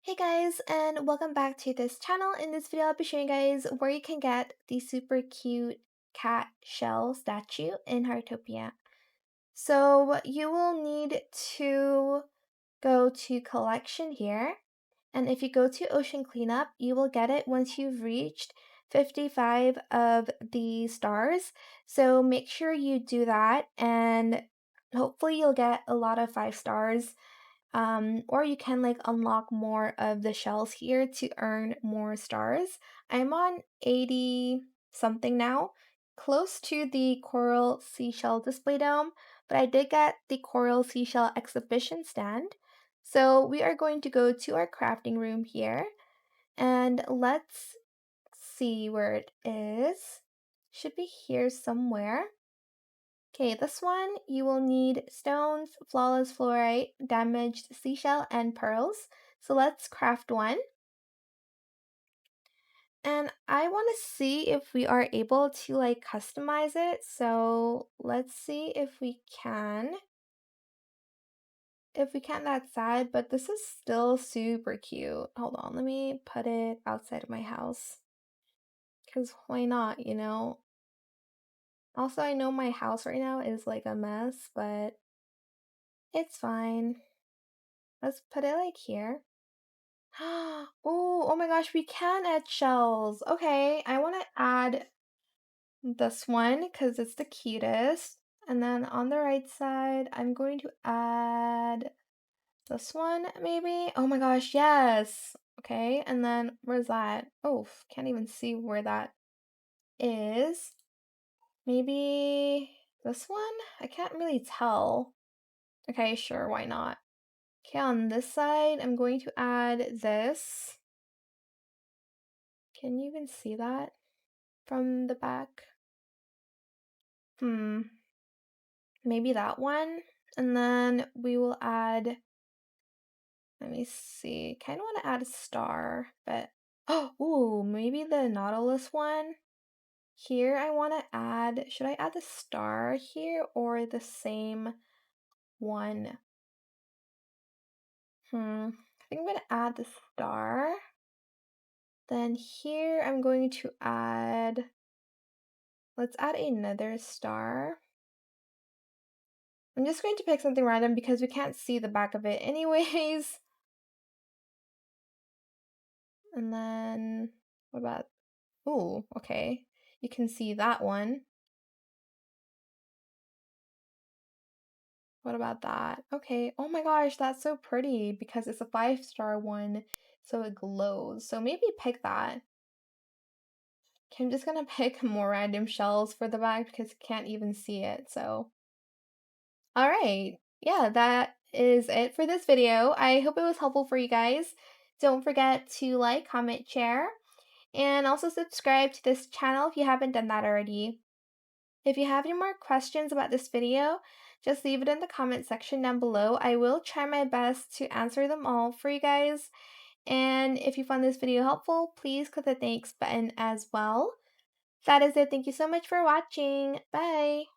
Hey guys, and welcome back to this channel. In this video, I'll be showing you guys where you can get the super cute cat shell statue in Heartopia. So you will need to go to collection here, and if you go to ocean cleanup, you will get it once you've reached 55 of the stars. So make sure you do that, and hopefully you'll get a lot of 5 stars, or you can like unlock more of the shells here to earn more stars. I'm on 80 something now, close to the coral seashell display dome, but I did get the coral seashell exhibition stand. So we are going to go to our crafting room here, and let's see where it is. Should be here somewhere. Okay, this one you will need stones, flawless fluorite, damaged seashell, and pearls. So let's craft one. And I want to see if we are able to like customize it. So let's see if we can. If we can't, that's sad, but this is still super cute. Hold on, let me put it outside of my house. Because why not, you know? Also, I know my house right now is like a mess, but it's fine. Let's put it like here. Oh my gosh, we can add shells. Okay, I want to add this one because it's the cutest. And then on the right side, I'm going to add this one maybe. Oh my gosh, yes. Okay, and then where's that? Oh, can't even see where that is. Maybe this one? I can't really tell. Okay, sure, why not? Okay, on this side, I'm going to add this. Can you even see that from the back? Maybe that one. And then we will add, let me see, kind of want to add a star, but, oh, ooh, maybe the Nautilus one. Here I want to add, should I add the star here or the same one? I think I'm going to add the star. Then here I'm going to add, let's add another star. I'm just going to pick something random because we can't see the back of it anyways. And then, what about, ooh, okay. You can see that one. What about that? Okay, oh my gosh, that's so pretty because it's a 5-star one, so it glows. So maybe pick that. Okay, I'm just gonna pick more random shells for the back because you can't even see it, so. All right, yeah, that is it for this video. I hope it was helpful for you guys. Don't forget to like, comment, share, and also subscribe to this channel if you haven't done that already. If you have any more questions about this video, just leave it in the comment section down below. I will try my best to answer them all for you guys. And if you found this video helpful, please click the thanks button as well. That is it. Thank you so much for watching. Bye!